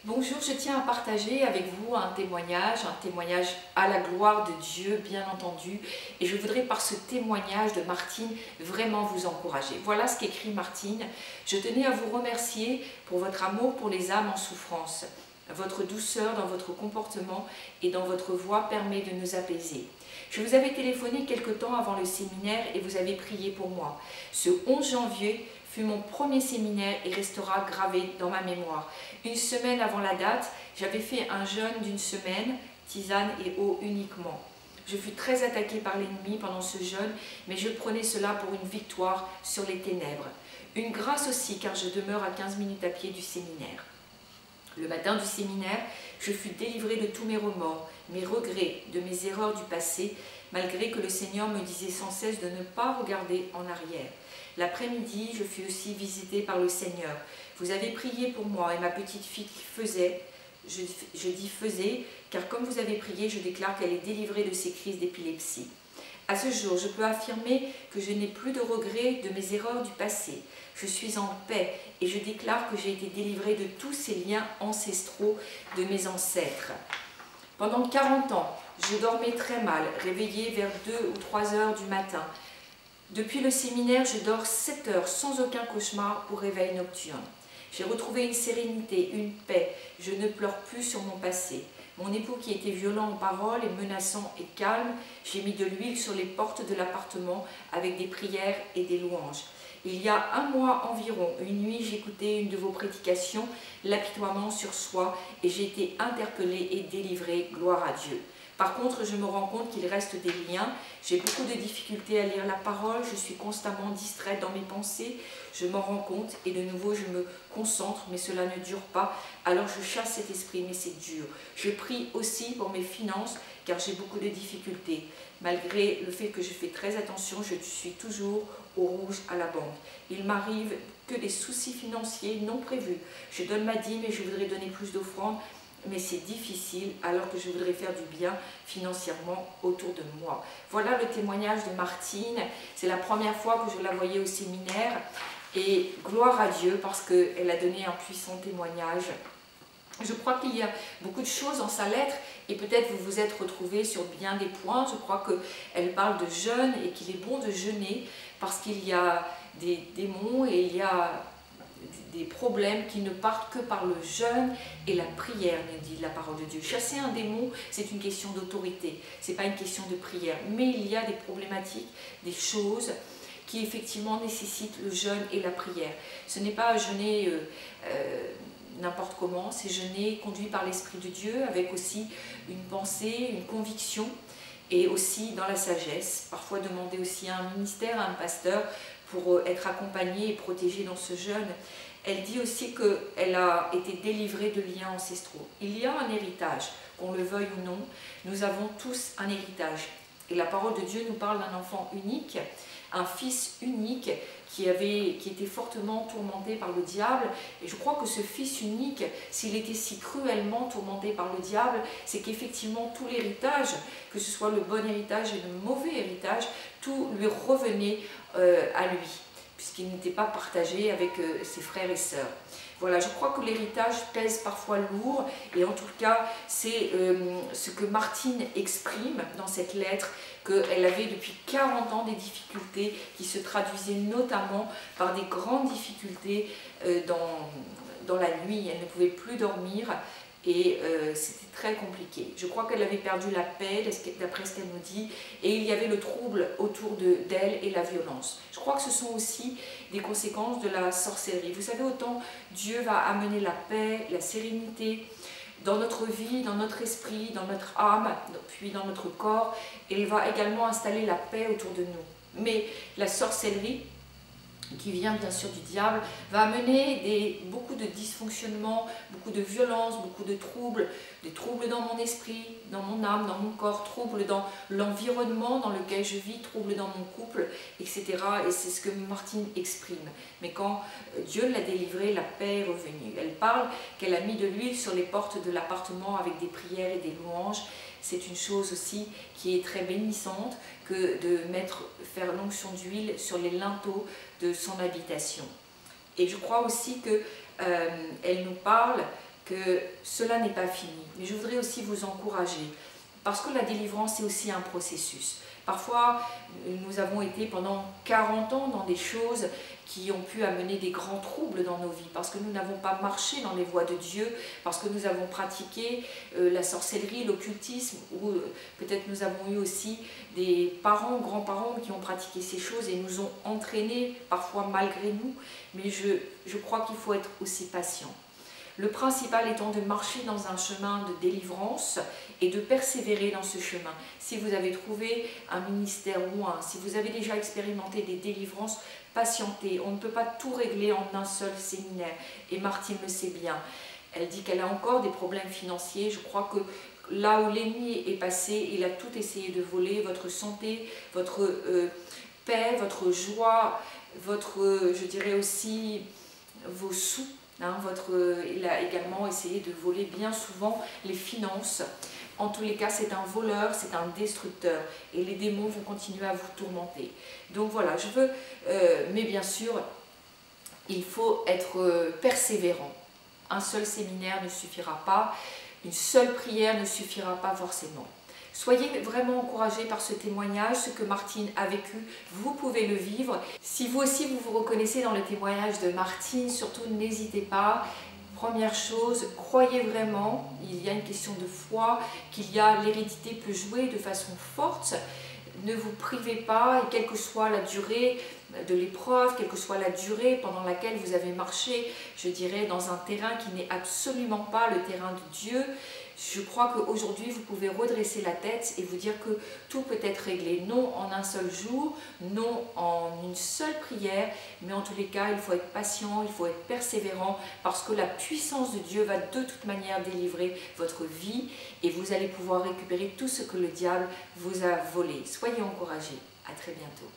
Bonjour, je tiens à partager avec vous un témoignage à la gloire de Dieu, bien entendu. Et je voudrais par ce témoignage de Martine vraiment vous encourager. Voilà ce qu'écrit Martine. Je tenais à vous remercier pour votre amour pour les âmes en souffrance. Votre douceur dans votre comportement et dans votre voix permet de nous apaiser. Je vous avais téléphoné quelque temps avant le séminaire et vous avez prié pour moi. Ce 11 janvier fut mon premier séminaire et restera gravé dans ma mémoire. Une semaine avant la date, j'avais fait un jeûne d'une semaine, tisane et eau uniquement. Je fus très attaquée par l'ennemi pendant ce jeûne, mais je prenais cela pour une victoire sur les ténèbres. Une grâce aussi, car je demeure à 15 minutes à pied du séminaire. Le matin du séminaire, je fus délivrée de tous mes remords, mes regrets, de mes erreurs du passé, malgré que le Seigneur me disait sans cesse de ne pas regarder en arrière. L'après-midi, je fus aussi visitée par le Seigneur. Vous avez prié pour moi et ma petite fille faisait, je dis faisait, car comme vous avez prié, je déclare qu'elle est délivrée de ses crises d'épilepsie. À ce jour, je peux affirmer que je n'ai plus de regrets de mes erreurs du passé. Je suis en paix et je déclare que j'ai été délivrée de tous ces liens ancestraux de mes ancêtres. Pendant 40 ans, je dormais très mal, réveillée vers 2 ou 3 heures du matin. Depuis le séminaire, je dors 7 heures sans aucun cauchemar ou réveil nocturne. J'ai retrouvé une sérénité, une paix. Je ne pleure plus sur mon passé. Mon époux qui était violent en paroles et menaçant est calme. J'ai mis de l'huile sur les portes de l'appartement avec des prières et des louanges. Il y a un mois environ, une nuit, j'écoutais une de vos prédications, l'apitoiement sur soi, et j'ai été interpellée et délivrée, gloire à Dieu. Par contre, je me rends compte qu'il reste des liens. J'ai beaucoup de difficultés à lire la parole. Je suis constamment distraite dans mes pensées. Je m'en rends compte et de nouveau, je me concentre, mais cela ne dure pas. Alors, je chasse cet esprit, mais c'est dur. Je prie aussi pour mes finances, car j'ai beaucoup de difficultés. Malgré le fait que je fais très attention, je suis toujours au rouge à la banque. Il m'arrive que des soucis financiers non prévus. Je donne ma dîme et je voudrais donner plus d'offrandes, mais c'est difficile alors que je voudrais faire du bien financièrement autour de moi. Voilà le témoignage de Martine. C'est la première fois que je la voyais au séminaire et gloire à Dieu parce qu'elle a donné un puissant témoignage. Je crois qu'il y a beaucoup de choses dans sa lettre et peut-être vous vous êtes retrouvés sur bien des points. Je crois qu'elle parle de jeûne et qu'il est bon de jeûner parce qu'il y a des démons et il y a des problèmes qui ne partent que par le jeûne et la prière, nous dit la parole de Dieu. Chasser un démon, c'est une question d'autorité, ce n'est pas une question de prière. Mais il y a des problématiques, des choses qui effectivement nécessitent le jeûne et la prière. Ce n'est pas jeûner n'importe comment, c'est jeûner conduit par l'Esprit de Dieu avec aussi une pensée, une conviction et aussi dans la sagesse. Parfois demander aussi à un ministère, à un pasteur pour être accompagnée et protégée dans ce jeûne. Elle dit aussi qu'elle a été délivrée de liens ancestraux. Il y a un héritage, qu'on le veuille ou non, nous avons tous un héritage. Et la parole de Dieu nous parle d'un enfant unique, un fils unique qui était fortement tourmenté par le diable. Et je crois que ce fils unique, s'il était si cruellement tourmenté par le diable, c'est qu'effectivement tout l'héritage, que ce soit le bon héritage et le mauvais héritage, tout lui revenait à lui, puisqu'il n'était pas partagé avec ses frères et sœurs. Voilà, je crois que l'héritage pèse parfois lourd, et en tout cas, c'est ce que Martine exprime dans cette lettre, qu'elle avait depuis 40 ans des difficultés qui se traduisaient notamment par des grandes difficultés dans la nuit. Elle ne pouvait plus dormir et c'était très compliqué. Je crois qu'elle avait perdu la paix, d'après ce qu'elle nous dit, et il y avait le trouble autour d'elle et la violence. Je crois que ce sont aussi des conséquences de la sorcellerie. Vous savez, autant Dieu va amener la paix, la sérénité dans notre vie, dans notre esprit, dans notre âme, puis dans notre corps, et il va également installer la paix autour de nous. Mais la sorcellerie, qui vient bien sûr du diable, va amener beaucoup de dysfonctionnements, beaucoup de violence, beaucoup de troubles, des troubles dans mon esprit, dans mon âme, dans mon corps, troubles dans l'environnement dans lequel je vis, troubles dans mon couple, etc. Et c'est ce que Martine exprime. Mais quand Dieu l'a délivrée, la paix est revenue. Elle parle qu'elle a mis de l'huile sur les portes de l'appartement avec des prières et des louanges. C'est une chose aussi qui est très bénissante que de faire l'onction d'huile sur les linteaux de son habitation. Et je crois aussi qu'elle nous parle que cela n'est pas fini. Mais je voudrais aussi vous encourager, parce que la délivrance est aussi un processus. Parfois, nous avons été pendant 40 ans dans des choses qui ont pu amener des grands troubles dans nos vies, parce que nous n'avons pas marché dans les voies de Dieu, parce que nous avons pratiqué la sorcellerie, l'occultisme, ou peut-être nous avons eu aussi des parents, grands-parents qui ont pratiqué ces choses et nous ont entraînés, parfois malgré nous, mais je crois qu'il faut être aussi patient. Le principal étant de marcher dans un chemin de délivrance et de persévérer dans ce chemin. Si vous avez trouvé un ministère ou si vous avez déjà expérimenté des délivrances, patientez. On ne peut pas tout régler en un seul séminaire. Et Martine le sait bien. Elle dit qu'elle a encore des problèmes financiers. Je crois que là où l'ennemi est passé, il a tout essayé de voler, votre santé, votre paix, votre joie, je dirais aussi, vos sous. Il a également essayé de voler bien souvent les finances. En tous les cas, c'est un voleur, c'est un destructeur. Et les démons vont continuer à vous tourmenter. Donc voilà, mais bien sûr, il faut être persévérant. Un seul séminaire ne suffira pas. Une seule prière ne suffira pas forcément. Soyez vraiment encouragés par ce témoignage, ce que Martine a vécu, vous pouvez le vivre. Si vous aussi vous vous reconnaissez dans le témoignage de Martine, surtout n'hésitez pas. Première chose, croyez vraiment, il y a une question de foi, l'hérédité peut jouer de façon forte. Ne vous privez pas, et quelle que soit la durée de l'épreuve, quelle que soit la durée pendant laquelle vous avez marché, je dirais, dans un terrain qui n'est absolument pas le terrain de Dieu, je crois qu'aujourd'hui, vous pouvez redresser la tête et vous dire que tout peut être réglé. Non en un seul jour, non en une seule prière, mais en tous les cas, il faut être patient, il faut être persévérant, parce que la puissance de Dieu va de toute manière délivrer votre vie et vous allez pouvoir récupérer tout ce que le diable vous a volé. Soyez encouragés. À très bientôt.